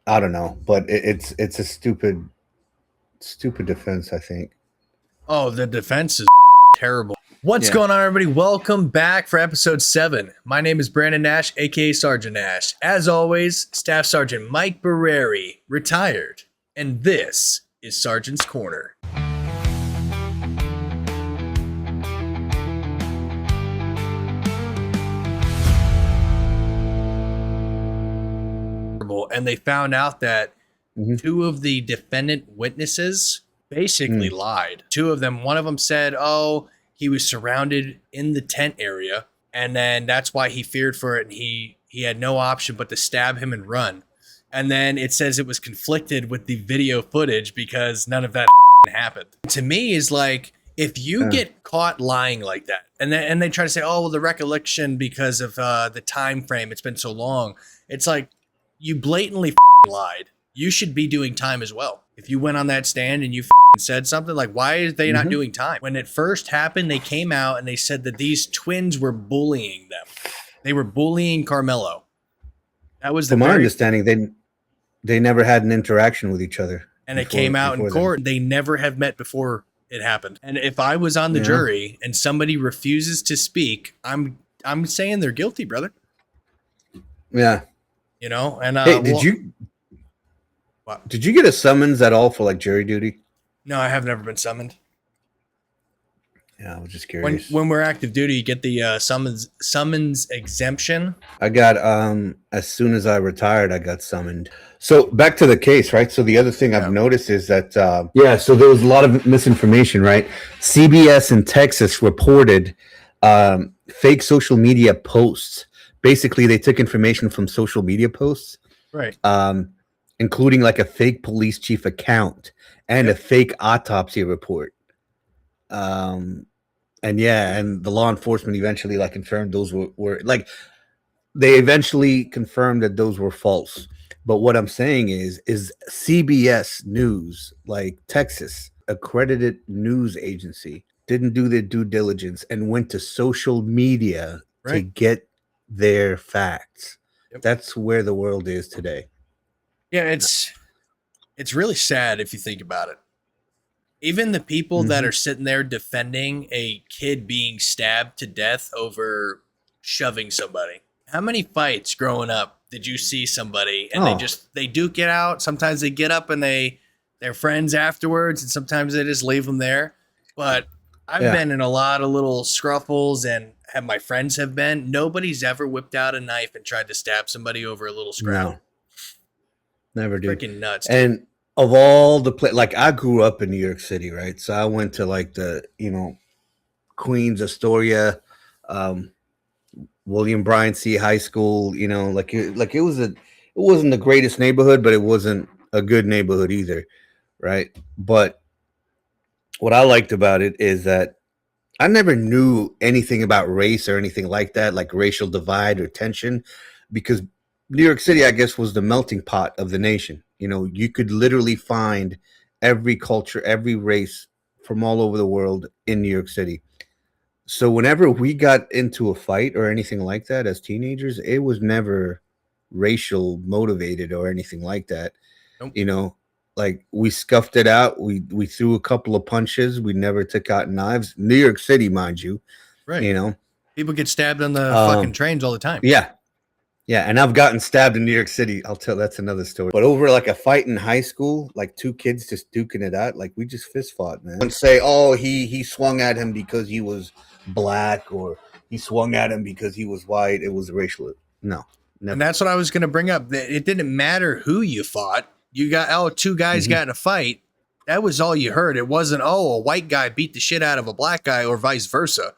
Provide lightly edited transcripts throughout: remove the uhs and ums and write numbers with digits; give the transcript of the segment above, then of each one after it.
I don't know, but it's a stupid defense, I think. Oh, the defense is terrible. What's Yeah. going on, everybody? Welcome back for episode 7. My name is Brandon Nash, aka Sergeant Nash. As always, Staff Sergeant Mike Barreri, retired. And this is Sergeant's Corner. And they found out that two of the defendant witnesses basically lied. Two of them, one of them said, oh, he was surrounded in the tent area, and then that's why he feared for it, and he had no option but to stab him and run. And then it says it was conflicted with the video footage because none of that happened. To me, is like, if you get caught lying like that, and they try to say, oh, well, the recollection because of the time frame, it's been so long. It's like, you blatantly lied. You should be doing time as well. If you went on that stand and you said something, like, why are they not doing time? When it first happened, they came out and they said that these twins were bullying them. They were bullying Karmelo. That was From my understanding, they never had an interaction with each other. And it came out in court. They never have met before it happened. And if I was on the jury and somebody refuses to speak, I'm saying they're guilty, brother. Yeah. You know, and hey, did you get a summons at all for like jury duty? No, I have never been summoned. Yeah, I was just curious. When we're active duty, you get the summons exemption. I got as soon as I retired, I got summoned. So back to the case, right? So the other thing I've noticed is that so there was a lot of misinformation, right? CBS in Texas reported fake social media posts. Basically, they took information from social media posts, right? Including like a fake police chief account and a fake autopsy report. And the law enforcement eventually like confirmed those were like, they eventually confirmed that those were false. But what I'm saying is CBS News, like Texas, accredited news agency, didn't do their due diligence and went to social media to get their facts. That's where the world is today. Yeah, it's really sad if you think about it. Even the people that are sitting there defending a kid being stabbed to death over shoving somebody. How many fights growing up did you see somebody and they duke it out? Sometimes they get up and they're friends afterwards, and sometimes they just leave them there. But I've been in a lot of little scruffles, and my friends have been. Nobody's ever whipped out a knife and tried to stab somebody over a little scrap. No. Never did. Freaking nuts. And of all the like, I grew up in New York City, right? So I went to like the, Queens, Astoria, William Bryan C. High School, it wasn't the greatest neighborhood, but it wasn't a good neighborhood either, right? But what I liked about it is that I never knew anything about race or anything like that, like racial divide or tension, because New York City, I guess, was the melting pot of the nation. You could literally find every culture, every race from all over the world in New York City. So whenever we got into a fight or anything like that as teenagers, it was never racial motivated or anything like that. Nope. Like we scuffed it out. We threw a couple of punches. We never took out knives. New York City, mind you. Right. People get stabbed on the fucking trains all the time. Yeah. Yeah, and I've gotten stabbed in New York City. That's another story. But over like a fight in high school, like two kids just duking it out, like we just fist fought, man. And say, oh, he swung at him because he was black, or he swung at him because he was white. It was racial. No. Never. And that's what I was going to bring up. It didn't matter who you fought. You got, two guys got in a fight. That was all you heard. It wasn't, a white guy beat the shit out of a black guy or vice versa.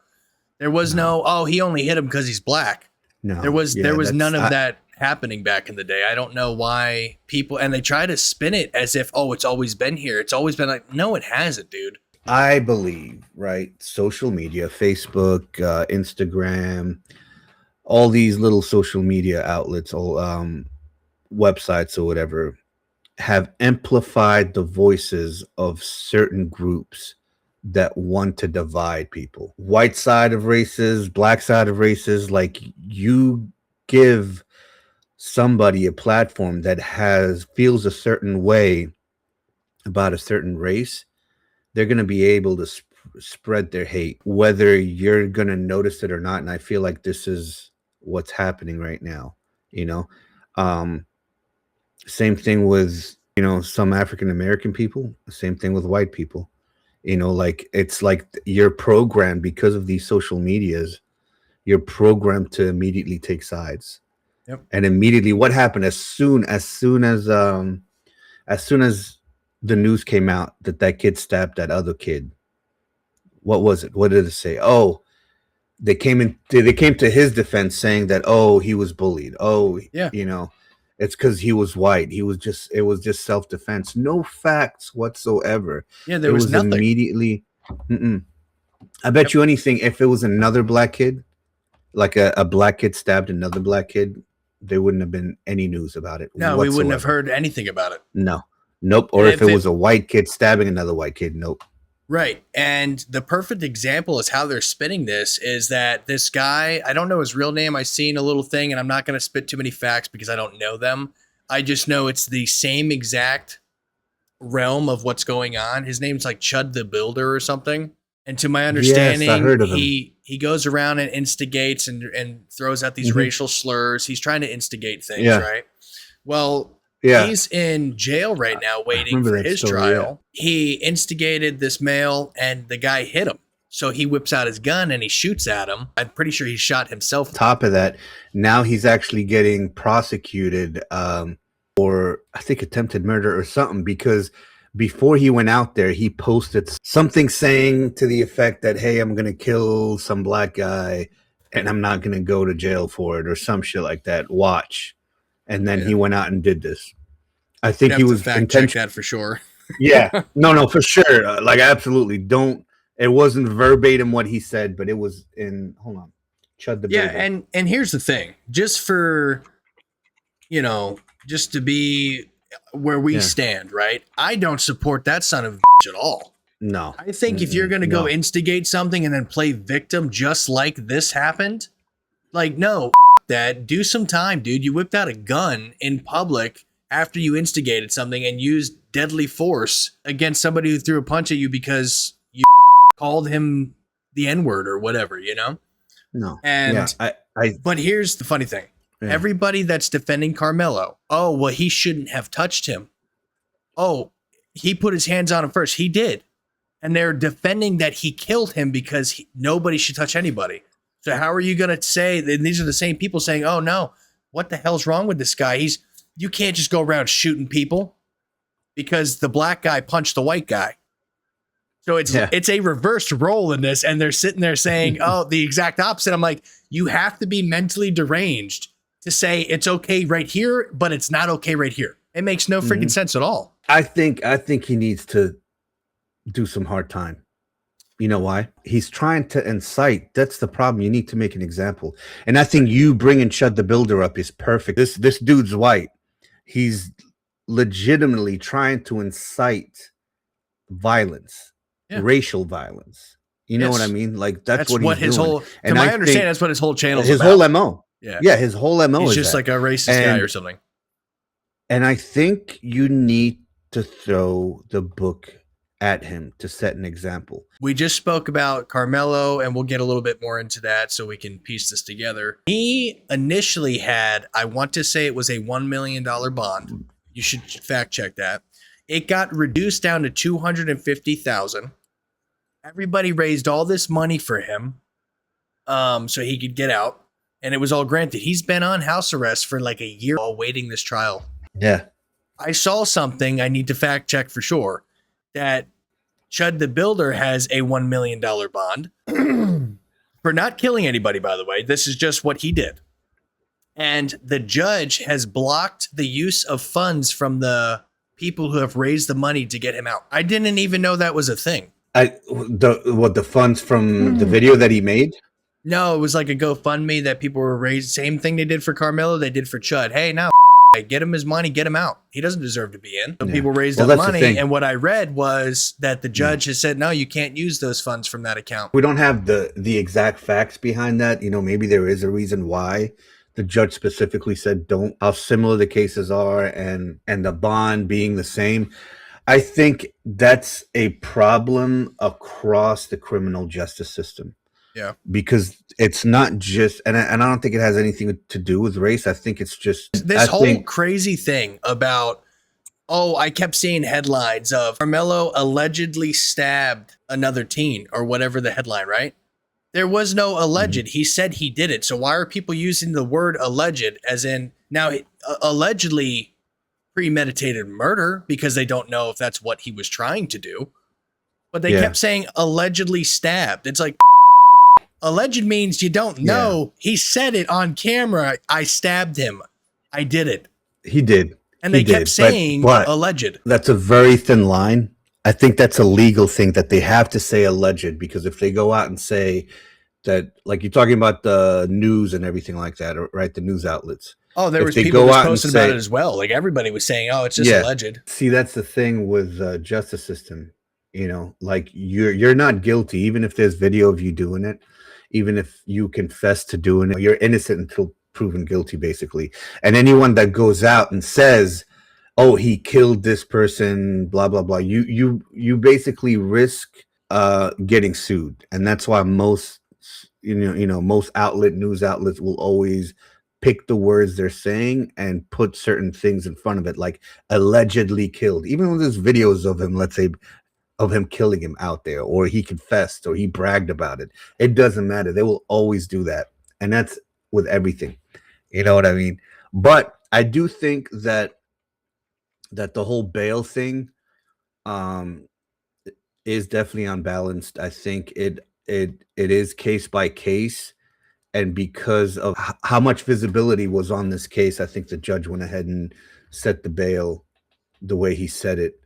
There was no, he only hit him because he's black. No, there was none of that happening back in the day. I don't know why people, and they try to spin it as if, it's always been here. It's always been like, no, it hasn't, dude. I believe, right? Social media, Facebook, Instagram, all these little social media outlets, all websites or whatever, have amplified the voices of certain groups that want to divide people. White side of races, black side of races, like you give somebody a platform that feels a certain way about a certain race, they're going to be able to spread their hate, whether you're going to notice it or not. And I feel like this is what's happening right now. You know, um, same thing with some African American people. Same thing with white people. Like it's like you're programmed because of these social medias. You're programmed to immediately take sides. Yep. And immediately, what happened as soon as the news came out that kid stabbed that other kid? What was it? What did it say? Oh, they came to his defense saying that, oh, he was bullied. Oh, yeah, it's because he was white. It was just self-defense. No facts whatsoever. Yeah, there was nothing. Immediately. I bet you anything, if it was another black kid, like a black kid stabbed another black kid, there wouldn't have been any news about it. No, we wouldn't have heard anything about it. No. Nope. Or if it was a white kid stabbing another white kid, nope. Right. And the perfect example is how they're spinning this is that this guy, I don't know his real name. I've seen a little thing, and I'm not going to spit too many facts because I don't know them. I just know it's the same exact realm of what's going on. His name's like Chud the Builder or something. And to my understanding, yes, I heard of him. He goes around and instigates and throws out these racial slurs. He's trying to instigate things, right? Well, he's in jail right now waiting for his trial. Yeah. He instigated this male and the guy hit him. So he whips out his gun and he shoots at him. I'm pretty sure he shot himself. Top of that, now he's actually getting prosecuted for, I think, attempted murder or something, because before he went out there, he posted something saying to the effect that, hey, I'm going to kill some black guy and I'm not going to go to jail for it, or some shit like that. Watch. And then he went out and did this. I think he was fact check that for sure. Yeah. No, for sure. Like, absolutely. Don't. It wasn't verbatim what he said, but it was in. Hold on. Chud the Builder. Yeah, and here's the thing. Just for, just to be where we stand, right? I don't support that son of a bitch at all. No. I think if you're going to go instigate something and then play victim just like this happened, like, no, that. Do some time, dude. You whipped out a gun in public after you instigated something and used deadly force against somebody who threw a punch at you because you called him the N-word or whatever, No. And but here's the funny thing. Yeah. Everybody that's defending Karmelo, oh, well, he shouldn't have touched him. Oh, he put his hands on him first. He did. And they're defending that he killed him because nobody should touch anybody. So how are you going to say that these are the same people saying, oh, no, what the hell's wrong with this guy? You can't just go around shooting people because the black guy punched the white guy. So it's a reversed role in this. And they're sitting there saying, oh, the exact opposite. I'm like, you have to be mentally deranged to say it's okay right here, but it's not okay right here. It makes no freaking sense at all. I think he needs to do some hard time. You know why? He's trying to incite. That's the problem. You need to make an example. And I think you bringing Chud the Builder up is perfect. This dude's white. He's legitimately trying to incite violence, racial violence. You know what I mean? Like that's what he's doing. And I understand that's what his whole channel is about. His whole MO. Yeah, his whole MO is just like a racist guy or something. And I think you need to throw the book at him to set an example. We just spoke about Karmelo, and we'll get a little bit more into that so we can piece this together. He initially had, I want to say it was a $1 million bond. You should fact check that. It got reduced down to $250,000. Everybody raised all this money for him so he could get out. And it was all granted. He's been on house arrest for like a year awaiting this trial. Yeah. I saw something I need to fact check for sure, that Chud the Builder has a $1 million bond for not killing anybody, by the way. This is just what he did. And the judge has blocked the use of funds from the people who have raised the money to get him out. I didn't even know that was a thing. The funds from the video that he made? No, it was like a GoFundMe that people were raised. Same thing they did for Karmelo, they did for Chud. Hey, now get him his money, get him out. He doesn't deserve to be in. So people raised up money, and what I read was that the judge has said, no, you can't use those funds from that account. We don't have the exact facts behind that. Maybe there is a reason why the judge specifically said don't, how similar the cases are, and the bond being the same. I think that's a problem across the criminal justice system. Yeah. Because it's not just, and I don't think it has anything to do with race. I think it's just this whole crazy thing about, oh, I kept seeing headlines of Karmelo allegedly stabbed another teen or whatever the headline, right? There was no alleged. He said he did it. So why are people using the word alleged as in now allegedly premeditated murder because they don't know if that's what he was trying to do. But they kept saying allegedly stabbed. It's like alleged means you don't know. He said it on camera. I stabbed him. I did it. He did. And they kept saying but alleged. That's a very thin line. I think that's a legal thing that they have to say alleged, because if they go out and say that, like you're talking about the news and everything like that, right? The news outlets. Oh, there was people just posting about it as well. Like everybody was saying, oh, it's just alleged. See, that's the thing with justice system. You know, like you're not guilty, even if there's video of you doing it, even if you confess to doing it, you're innocent until proven guilty, basically. And anyone that goes out and says, oh, he killed this person, blah, blah, blah, you basically risk getting sued. And that's why most, most news outlets will always pick the words they're saying and put certain things in front of it, like allegedly killed. Even when there's videos of him, let's say, of him killing him out there, or he confessed, or he bragged about it. It doesn't matter. They will always do that. And that's with everything. You know what I mean? But I do think that the whole bail thing is definitely unbalanced. I think it is case by case. And because of how much visibility was on this case, I think the judge went ahead and set the bail the way he said it,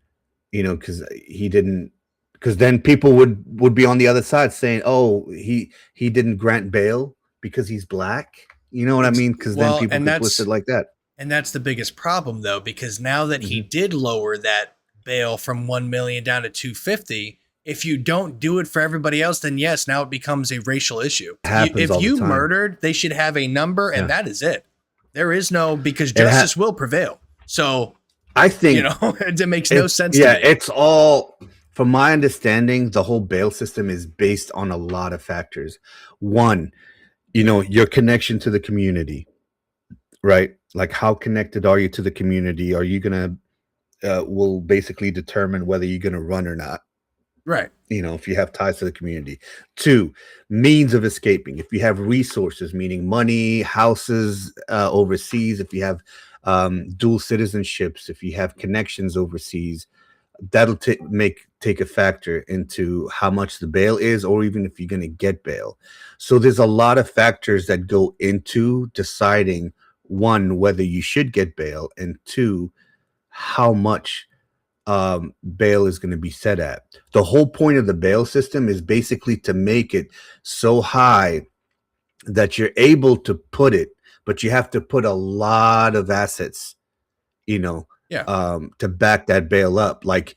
because because then people would be on the other side saying, oh, he didn't grant bail because he's black. You know what I mean? Because then people get twisted like that. And that's the biggest problem, though, because now that he did lower that bail from 1 million down to 250, if you don't do it for everybody else, then yes, now it becomes a racial issue. If you murdered, they should have a number, and that is it. There is no, because justice will prevail. So I think, it makes no sense to me. It's all, from my understanding, the whole bail system is based on a lot of factors. One, your connection to the community, right? Like, how connected are you to the community? Are you going to, will basically determine whether you're going to run or not. Right. If you have ties to the community. 2, means of escaping. If you have resources, meaning money, houses overseas, if you have dual citizenships, if you have connections overseas, that'll take a factor into how much the bail is, or even if you're going to get bail. So there's a lot of factors that go into deciding, 1, whether you should get bail, and 2, how much bail is going to be set at. The whole point of the bail system is basically to make it so high that you're able to put it, but you have to put a lot of assets, to back that bail up. Like,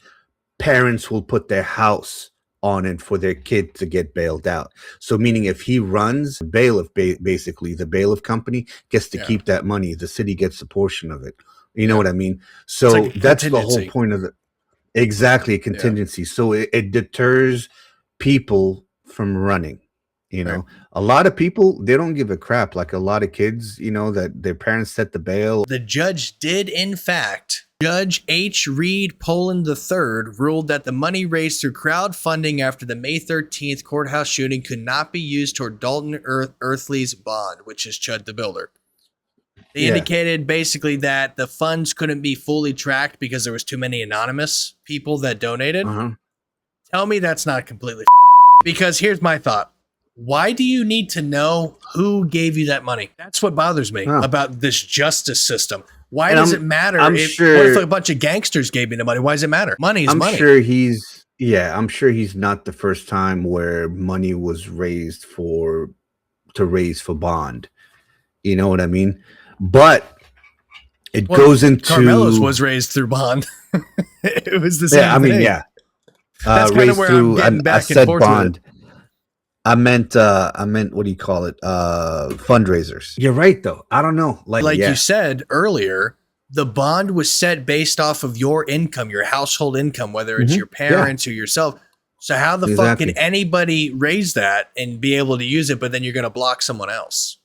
parents will put their house on it for their kid to get bailed out. So meaning if he runs, bailiff, basically the bailiff company gets to keep that money. The city gets a portion of it. You know what I mean? So like that's the whole point of it. Exactly, a contingency. Yeah. So it deters people from running. A lot of people, they don't give a crap. Like a lot of kids, that their parents set the bail. The judge did, in fact, Judge H. Reed Poland III ruled that the money raised through crowdfunding after the May 13th courthouse shooting could not be used toward Dalton Earthley's bond, which is Chud the Builder. They indicated basically that the funds couldn't be fully tracked because there was too many anonymous people that donated. Tell me that's not completely because here's my thought. Why do you need to know who gave you that money? That's what bothers me about this justice system. Why does it matter if a bunch of gangsters gave me the money? Why does it matter? Money is money. I'm sure he's not the first time where money was raised to raise for bond. You know what I mean? But it goes into Karmelo's was raised through bond. It was the same thing. That's kind of where I'm getting back and forth bond. With it. I meant what do you call it? Fundraisers. You're right though. I don't know. Like Yeah. you said earlier, the bond was set based off of your income, your household income, whether it's your Yeah, parents or yourself. So how the fuck can exactly. anybody raise that and be able to use it, but then you're going to block someone else?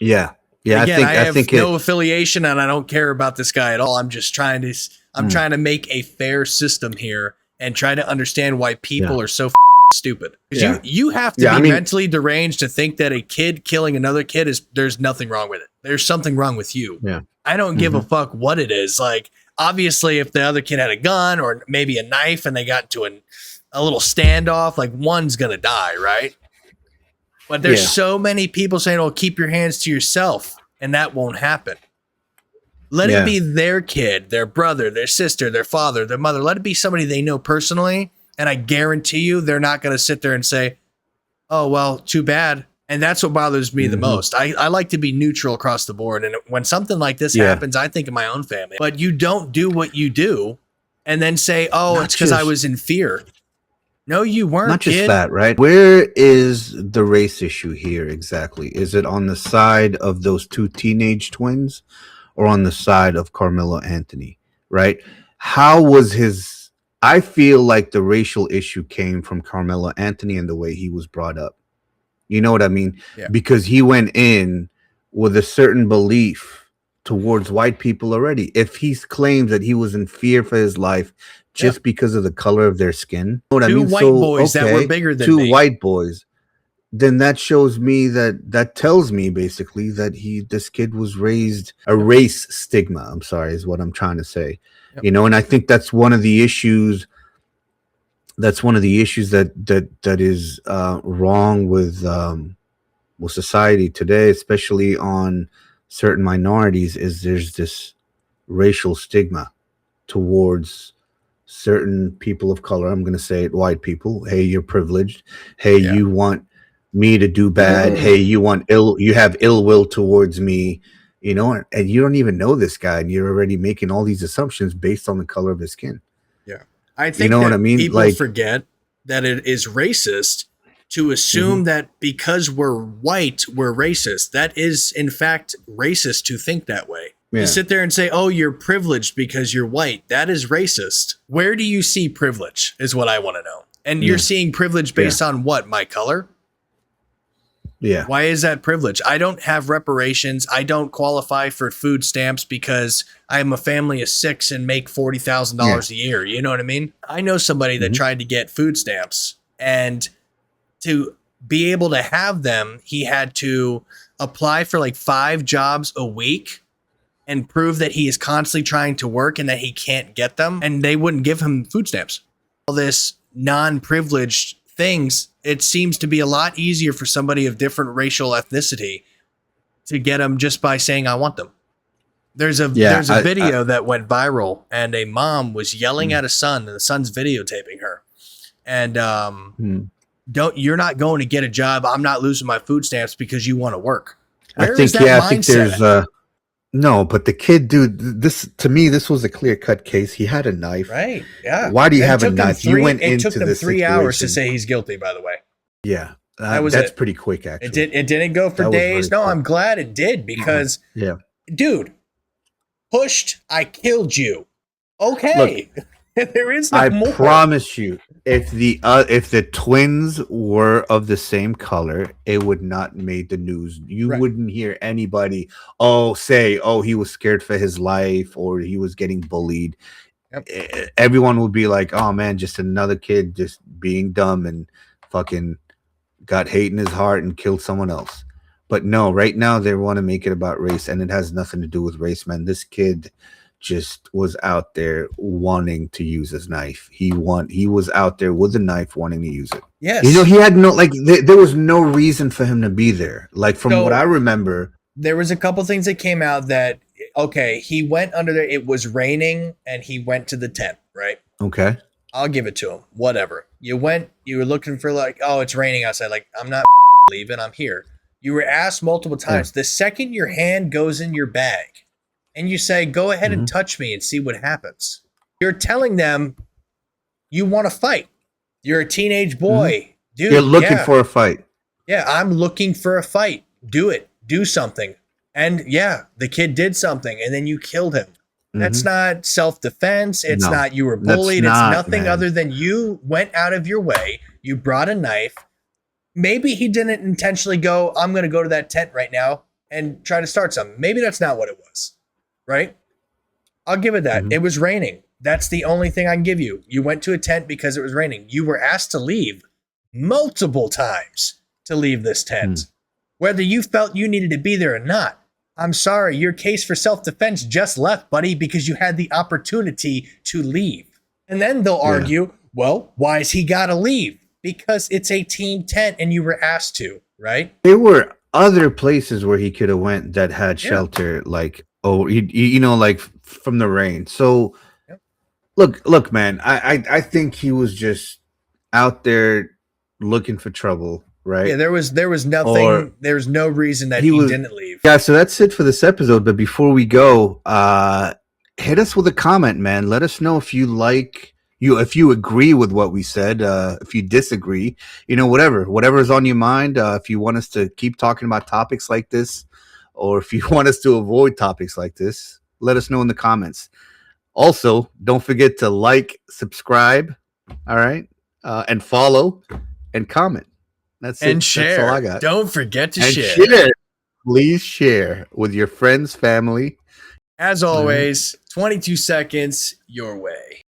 Yeah. And Yeah, again, I I have think no it affiliation and I don't care about this guy at all. I'm mm, trying to make a fair system here and try to understand why yeah. people are so stupid. Because Yeah. you have to Yeah, I be mean, mentally deranged to think that a kid killing another kid is there's nothing wrong with it. There's something wrong with you. yeah. I don't give a Mhm. fuck what it is. Like, obviously, if the other kid had a gun or maybe a knife and they got into a little standoff, like one's gonna die, right? But there's Yeah. so many people saying, "Oh, keep your hands to yourself," and that won't happen. Let it Yeah. be their kid, their brother, their sister, their father, their mother. Let it be somebody they know personally, and I guarantee you, they're not going to sit there and say, "Oh, well, too bad." And that's what bothers me the Mhm. most. I like to be neutral across the board. And when something like this Yeah. happens, I think of my own family. But you don't do what you do and then say, "Oh, Not it's because I just was in fear." No, you not weren't, just kid. that, right? Where is the race issue here exactly? Is it on the side of those two teenage twins or on the side of Carmelo Anthony, right? How was his I feel like the racial issue came from Carmelo Anthony and the way he was brought up. You know what I mean? Yeah. Because he went in with a certain belief towards white people already. If he claims that he was in fear for his life Yeah. just because of the color of their skin, you know what I Two mean? white So boys that were okay, bigger than two me. white boys. Then that shows me that tells me basically that this kid was raised a race stigma. I'm sorry, is what I'm trying to say. Yep. You know, and I think that's one of the issues that is wrong with society today, especially on certain minorities, is there's this racial stigma towards certain people of color. I'm going to say it, white people. Hey, you're privileged. Hey, Yeah. you want me to do bad. Hey, you have ill will towards me. You know, and you don't even know this guy, and you're already making all these assumptions based on the color of his skin. Yeah. I You think know what I that mean? people Like, forget that it is racist to mhm, assume that because we're white, we're racist. That is, in fact, racist to think that way. To yeah, sit there and say, "Oh, you're privileged because you're white," that is racist. Where do you see privilege is what I want to know. And you're yeah, seeing privilege yeah, based on what? My color? yeah, Why is that privilege? I don't have reparations. I don't qualify for food stamps because I am a family of 6 and make yeah. $40,000 a year. You know what I mean? I know somebody that Mhm. tried to get food stamps, and to be able to have them, he had to apply for like 5 jobs a week and prove that he is constantly trying to work and that he can't get them, and they wouldn't give him food stamps. All this non-privileged things, it seems to be a lot easier for somebody of different racial ethnicity to get them just by saying, "I want them." Yeah, There's a video that went viral, and a mom was yelling mm, at a son, and the son's videotaping her. And mm. don't you're not going to get a job. I'm not losing my food stamps because you want to work. I Where is think that yeah, I think mindset there's at? no, but the kid, dude, this to me, this was a clear cut case. He had a knife. Right? Yeah. Why do you And have a knife? You went It took into them the 3 hours to situation. say he's guilty. By the way, Yeah, that was that's it. pretty quick, actually. It didn't go for That was very days. No, quick. I'm glad it did because, Yeah. dude, pushed. I killed you. Look, Okay. There is no I more. promise you, if the twins were of the same color, it would not made the news. You Right. wouldn't hear anybody say, "Oh, he was scared for his life," or he was getting bullied. Yep. Everyone would be like, "Oh man, just another kid just being dumb and fucking got hate in his heart and killed someone else." But no, right now they want to make it about race, and it has nothing to do with race, man. This kid just was out there wanting to use his knife. He was out there with a knife wanting to use it. Yes. You know, he had no there was no reason for him to be there. Like from what I So remember, there was a couple things that came out that, okay, he went under there. It was raining and he went to the tent, right? okay. I'll give it to him. Whatever. You were looking for like, "Oh, it's raining outside." Like, I'm not leaving. I'm here. You were asked multiple Yeah. times. The second your hand goes in your bag and you say, "Go ahead and Mhm. touch me and see what happens," you're telling them you want to fight. You're a teenage Mhm. boy. dude, You're looking for a fight. Yeah, I'm looking for a fight. Do it. Do something. And yeah, the kid did something and then you killed him. That's not self-defense. It's not you were bullied. It's nothing other than you went out of your way. You brought a knife. Maybe he didn't intentionally go, I'm going to go to that tent right now and try to start something. Maybe that's not what it was, right? I'll give it that. It was raining. That's the only thing I can give you. You went to a tent because it was raining. You were asked to leave multiple times to leave this tent, whether you felt you needed to be there or not. I'm sorry, your case for self-defense just left, buddy, because you had the opportunity to leave. And then they'll argue, well, why has he got to leave? Because it's a team tent and you were asked to, right? There were other places where he could have went that had shelter, like, like from the rain. So look, man, I think he was just out there looking for trouble, right? Yeah, there was nothing, there's no reason that he didn't leave. Yeah, so that's it for this episode. But before we go, hit us with a comment, man. Let us know if you agree with what we said, if you disagree, whatever is on your mind. If you want us to keep talking about topics like this, or if you want us to avoid topics like this, let us know in the comments. Also, don't forget to like, subscribe, all right, and follow and comment. That's it. Share. That's all I got. Don't forget to share. Please share with your friends, family. As always, 22 seconds your way.